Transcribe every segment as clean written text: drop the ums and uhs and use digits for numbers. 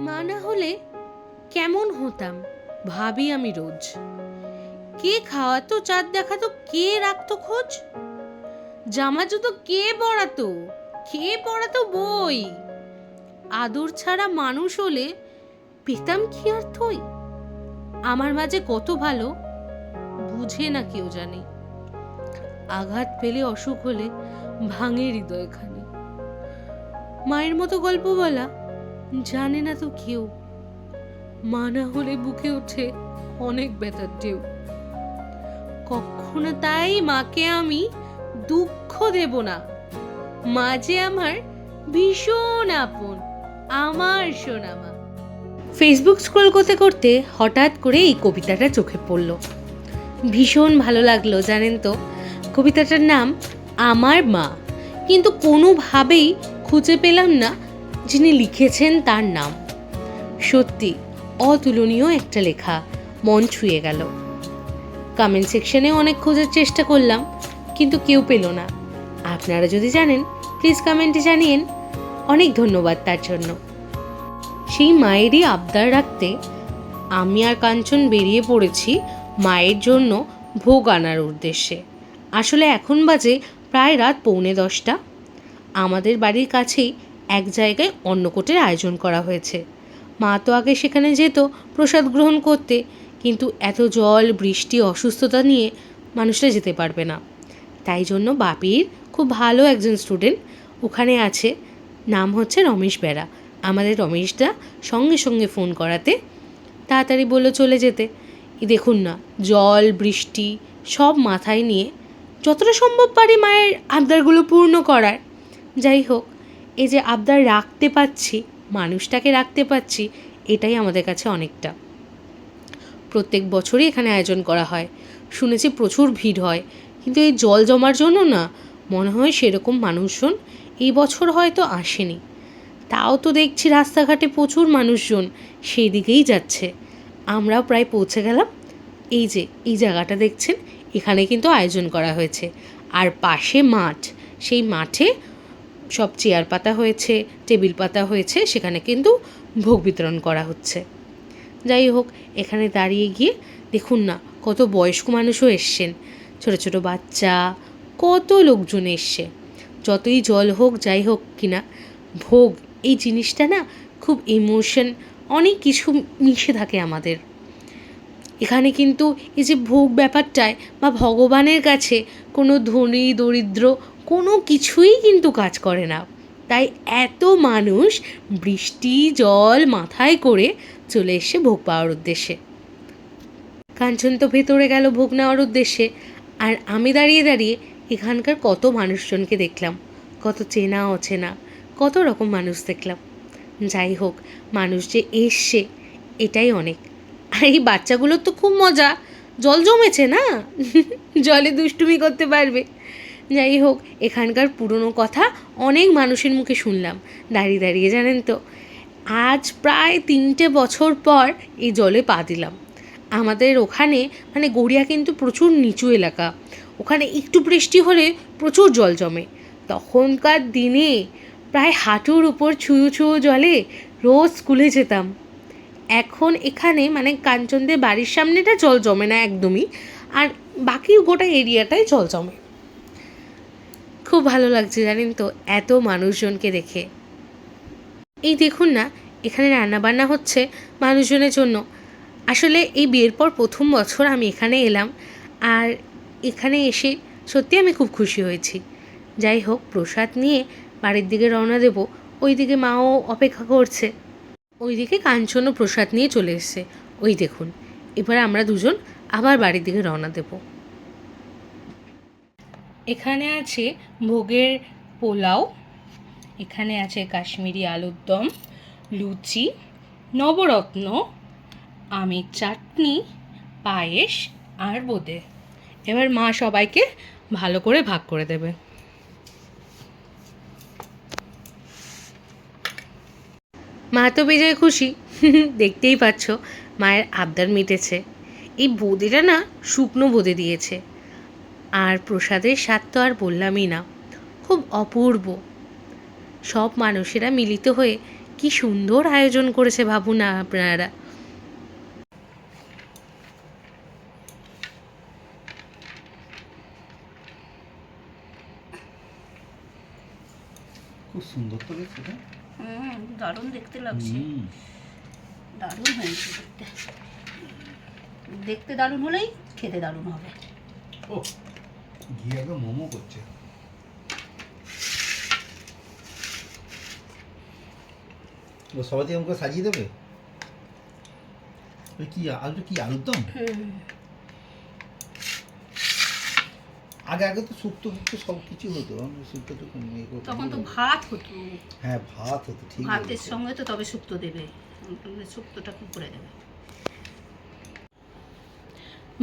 মা না হলে কেমন হতাম ভাবি আমি রোজ। কে খাওয়াতো, চাঁদ দেখাতো, কে রাখতো খোঁজ, জামা জুতো কে পরাতো, কে পড়াতো বই। আদর ছাড়া মানুষ হলে পেতাম কি আর থই। আমার মাঝে কত ভালো বুঝে না কেউ জানে। আঘাত পেলে, অসুখ হলে ভাঙে হৃদয়খানি। মায়ের মতো গল্প বলা জানে না তো কেউ। মা না হলে বুকে ওঠে অনেক ব্যথার ঢেউ। কখনো তাই মাকে আমি দুঃখ দেব না। মা যে আমার ভীষণ আপন, আমার সোনা মা। ফেসবুক স্ক্রল করতে করতে হঠাৎ করে এই কবিতাটা চোখে পড়ল। ভীষণ ভালো লাগলো জানেন তো। কবিতাটার নাম আমার মা, কিন্তু কোনোভাবেই খুঁজে পেলাম না যিনি লিখেছেন তার নাম। সত্যি অতুলনীয় একটা লেখা, মন ছুঁয়ে গেল। কমেন্ট সেকশনে অনেক খোঁজার চেষ্টা করলাম, কিন্তু কেউ পেল না। আপনারা যদি জানেন প্লিজ কমেন্টে জানিয়েন। অনেক ধন্যবাদ তার জন্য। সেই মায়েরই আবদার রাখতে আমি আর কাঞ্চন বেরিয়ে পড়েছি মায়ের জন্য ভোগ আনার উদ্দেশ্যে। আসলে এখন বাজে প্রায় রাত 9:45। আমাদের বাড়ির কাছেই এক জায়গায় অন্নকূটের আয়োজন করা হয়েছে। মা তো আগে সেখানে যেত প্রসাদ গ্রহণ করতে, কিন্তু এত জল, বৃষ্টি, অসুস্থতা নিয়ে মানুষরা যেতে পারবে না। তাই জন্য বাপির খুব ভালো একজন স্টুডেন্ট ওখানে আছে, নাম হচ্ছে রমেশ বেরা। আমাদের রমেশদা সঙ্গে সঙ্গে ফোন করাতে তাড়াতাড়ি বললো চলে যেতে। দেখুন না, জল, বৃষ্টি সব মাথায় নিয়ে যতটা সম্ভব পারি মায়ের আবদারগুলো পূর্ণ করার। যাই হোক, এই যে আবদার রাখতে পারছি, মানুষটাকে রাখতে পারছি, এটাই আমাদের কাছে অনেকটা। প্রত্যেক বছরই এখানে আয়োজন করা হয়, শুনেছি প্রচুর ভিড় হয়, কিন্তু এই জল জমার জন্য না মনে হয় সেরকম মানুষজন এই বছর হয়তো আসেনি। তাও তো দেখছি রাস্তাঘাটে প্রচুর মানুষজন সেই দিকেই যাচ্ছে। আমরাও প্রায় পৌঁছে গেলাম। এই যে এই জায়গাটা দেখছেন, এখানে কিন্তু আয়োজন করা হয়েছে। আর পাশে মাঠ, সেই মাঠে সব চেয়ার পাতা হয়েছে, টেবিল পাতা হয়েছে, সেখানে কিন্তু ভোগ বিতরণ করা হচ্ছে। যাই হোক, এখানে দাঁড়িয়ে গিয়ে দেখুন না কত বয়স্ক মানুষও এসছেন, ছোট ছোট বাচ্চা, কত লোকজন এসছে। যতই জল হোক যাই হোক কিনা, ভোগ এই জিনিসটা না খুব ইমোশন, অনেক কিছু মিশে থাকে আমাদের এখানে। কিন্তু এই যে ভোগ ব্যাপারটায় বা ভগবানের কাছে কোনো ধনী দরিদ্র কোনো কিছুই কিন্তু কাজ করে না। তাই এত মানুষ বৃষ্টি জল মাথায় করে চলে এসে ভোগ পাওয়ার উদ্দেশ্যে। কাঞ্চন তো ভেতরে গেল ভোগ নেওয়ার উদ্দেশ্যে, আর আমি দাঁড়িয়ে দাঁড়িয়ে এখানকার কত মানুষজনকে দেখলাম, কত চেনা অচেনা কত রকম মানুষ দেখলাম। যাই হোক, মানুষ যে এসছে এটাই অনেক। আর এই বাচ্চাগুলোর তো খুব মজা, জল জমেছে না জলে দুষ্টুমি করতে পারবে। যাই হোক, এখানকার পুরনো কথা অনেক মানুষের মুখে শুনলাম দাঁড়িয়ে দাঁড়িয়ে, জানেন তো। আজ প্রায় 3টে বছর পর এই জলে পা দিলাম। আমাদের ওখানে মানে গড়িয়া কিন্তু প্রচুর নিচু এলাকা, ওখানে একটু বৃষ্টি হলে প্রচুর জল জমে। তখনকার দিনে প্রায় হাঁটুর উপর ছুঁয়ো ছুঁয়ো জলে রোজ স্কুলে যেতাম। এখন এখানে মানে কাঞ্চনদের বাড়ির সামনেটা জল জমে না একদমই, আর বাকি গোটা এরিয়াটাই জল জমে। খুব ভালো লাগছে জানেন তো এত মানুষজনকে দেখে। এই দেখুন না, এখানে রান্নাবান্না হচ্ছে মানুষজনের জন্য। আসলে এই বিয়ের পর প্রথম বছর আমি এখানে এলাম, আর এখানে এসে সত্যি আমি খুব খুশি হয়েছি। যাই হোক, প্রসাদ নিয়ে বাড়ির দিকে রওনা দেব। ওই দিকে মাও অপেক্ষা করছে, ওই দিকে কাঞ্চনও প্রসাদ নিয়ে চলে এসছে। ওই দেখুন, এবার আমরা দুজন আবার বাড়ির দিকে রওনা দেব। এখানে আছে ভোগের পোলাও, এখানে আছে কাশ্মীরি আলুর দম, লুচি, নবরত্ন, আমের চাটনি, পায়েস আর বোঁদে। এবার মা সবাইকে ভালো করে ভাগ করে দেবে। মা তো বেজায় খুশি দেখতেই পাচ্ছ, মায়ের আবদার মিটেছে। এই বোঁদেটা না শুকনো বোঁদে দিয়েছে, আর প্রসাদের স্বাদ তো আর বললামই না, খুব অপূর্ব। সব মানুষেরা মিলিত হয়ে কি কি সুন্দর আয়োজন করেছে ভাবুন না আপনারা। খুব সুন্দর তো দেখতে। দারুণ দেখতে লাগছে, দারুণ হয়েছে দেখতে। দেখতে দারুণ হলেই খেতে দারুণ হবে। ও ঘি একদম মোমো করছে। ও সবাই আমাকে সাজিয়ে দেবে। কি আলুর দম? আগে তো শুক্তো সব কিছু হতো, শুক্তো তো তখন তো ভাত হতো। হ্যাঁ ভাত হতো, ঠিক। ভাতের সঙ্গে তো তবে শুক্তো দেবে, শুক্তোটা কি করে দেবে।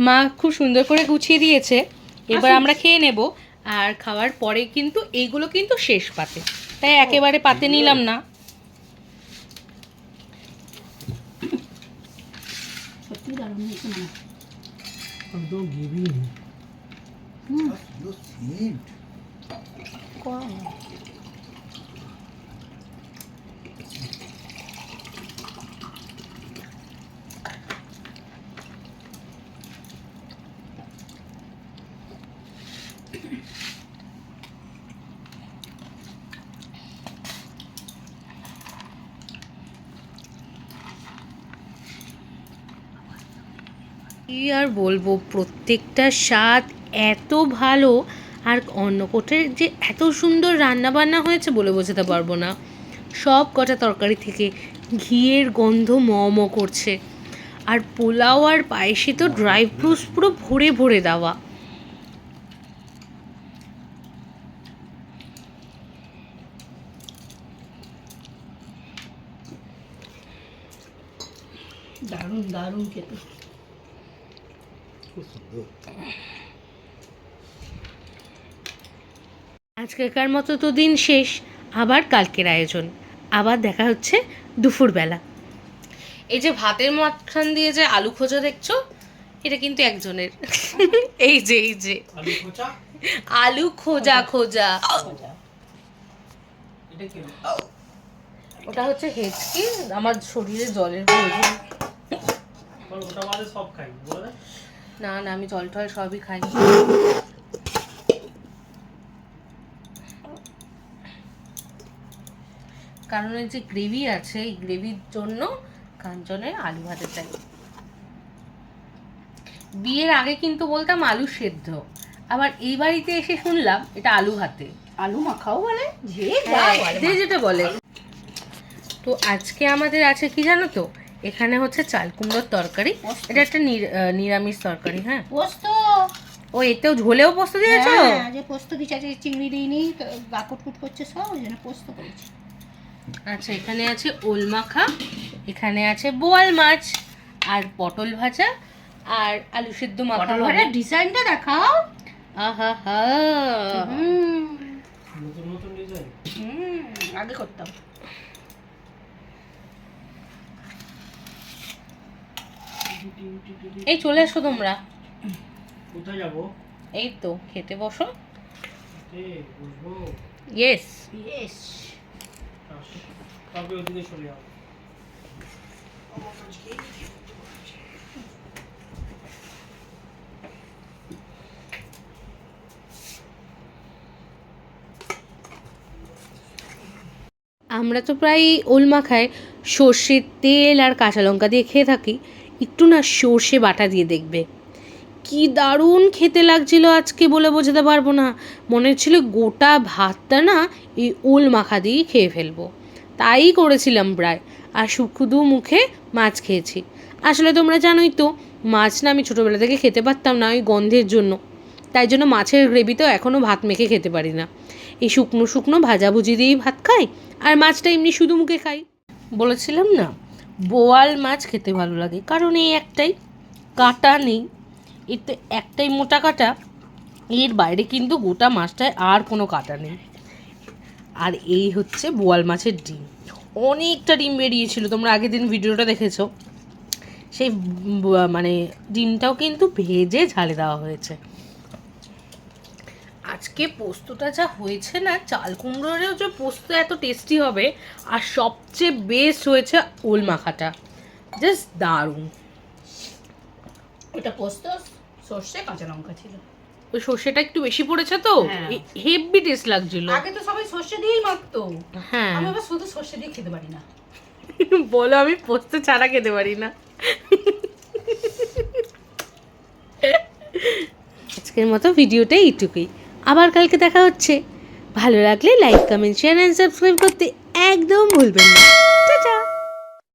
মা খুব সুন্দর করে গুছিয়ে দিয়েছে, এবার আমরা খেয়ে নেব। আর খাওয়ার পরে কিন্তু এইগুলো কিন্তু শেষ পাতে, তাই একেবারে পাতে নিলাম না। সত্যি দারুণ হয়েছে না? একদম গিভি। কি আর বলবো, প্রত্যেকটা স্বাদ এত ভালো। আর অন্নকূটের যে এত সুন্দর রান্না বান্না হয়েছে বলে বোঝাতে পারবো না। সব কটা তরকারি থেকে ঘিয়ের গন্ধ ম করছে। আর পোলাও আর পায়েসে তো ড্রাই ফ্রুটস পুরো ভরে ভরে দেওয়া। দারুণ দারুণ খেতে। খুব সুন্দর। আজকেকার মতো তো দিন শেষ, আবার কালকের আয়োজন। আবার দেখা হচ্ছে দুপুরবেলা। এই যে ভাতের মাঝখান দিয়ে যে আলু খোঁজা দেখছো, এটা কিন্তু একজনের। এই যে আলু খোঁজা খোঁজা, ওটা হচ্ছে হেঁচকি। আমার শরীরে জলের প্রয়োজন। না না, আমি জল টল সবই খাই। কারণ এই যে গ্রেভি আছে, এই গ্রেভির জন্য কাঞ্চনের আলু ভাতে চাই। বিয়ের আগে কিন্তু বলতাম আলু সেদ্ধ, আবার এই বাড়িতে এসে শুনলাম এটা আলু ভাতে। আলু মাখাও বলে, যে যেটা বলে। তো আজকে আমাদের আছে কি জানো তো, এখানে হচ্ছে চাল কুমড়োর তরকারি। এটা একটা নিরামিষ তরকারি। হ্যাঁ, পোস্ত। ও এতেও ঝোলেও পোস্ত দিয়েছো? যে পোস্ত দিচ্ছে, আজকে চিংড়ি দিইনি, বাকুটকুট করছে সব, ওই জন্য পোস্ত করেছি। আচ্ছা, এখানে আছে ওল মাখা, এখানে আছে বোয়াল মাছ, আর পটল ভাজা, আর আলু সেদ্ধ মাখা। ভাজার ডিজাইনটা দেখাও। আহা হা, নতুন নতুন ডিজাইন। আগে করতাম। এই চলে এসো তোমরা। কোথায় যাব? এই তো খেতে বসো। বসবো? ইয়েস। ইয়েস। তবে ওদিকে চলে যাও। আমরা তো প্রায় ওল মাখায় সর্ষের তেল আর কাঁচা লঙ্কা দিয়ে খেয়ে থাকি। একটু না সর্ষে বাটা দিয়ে দেখবে, কি দারুণ খেতে লাগছিল আজকে, বলে বোঝাতে পারবো না। মনে হচ্ছিল গোটা ভাতটা না এই ওল মাখা দিয়েই খেয়ে ফেলবো। তাই করেছিলাম প্রায়। আর শুধু মুখে মাছ খেয়েছি। আসলে তোমরা জানোই তো, মাছ না আমি ছোটোবেলা থেকে খেতে পারতাম না ওই গন্ধের জন্য। তাই জন্য মাছের গ্রেভিতেও এখনও ভাত মেখে খেতে পারি না। এই শুকনো শুকনো ভাজাভুজি দিয়েই ভাত খাই, আর মাছটা এমনি শুধু মুখে খাই। বলেছিলাম না, বোয়াল মাছ খেতে ভালো লাগে, কারণ এই একটাই, কাঁটা নেই। এতে একটাই মোটা কাঁটা, এর বাইরে কিন্তু গোটা মাছটায় আর কোনো কাঁটা নেই। আর এই হচ্ছে বোয়াল মাছের ডিম। অনেকটা ডিম বেরিয়েছিল, তোমরা আগের দিন ভিডিওটা দেখেছো। সেই মানে ডিমটাও কিন্তু ভেজে ঝালে দেওয়া হয়েছে। আর আজকে পোস্তটা যা হয়েছে না, চাল কুমড়োরেও যে পোস্ত এত টেস্টি হবে, আর সবচেয়ে বেস্ট হয়েছে ওল মাখাটা, জাস্ট দারুণ। ওটা পোস্ত, সর্ষে, কাঁচা লঙ্কা ছিল। ওই সর্ষেটা একটু বেশি পড়েছে তো, হ্যাঁ। হেভি টেস্ট লাগছিল। আগে তো সবাই সর্ষে দিয়েই মাখতো, হ্যাঁ আমি আবার শুধু সর্ষে দিয়ে খেতে পারি না। বলো, আমি পোস্ত ছাড়া খেতে পারি না। আজকের মতো ভিডিওটা এইটুকুই, আবার কালকে দেখা হচ্ছে। ভালো লাগলে like, comment, share and subscribe করতে একদম ভুলবেন না। টাটা।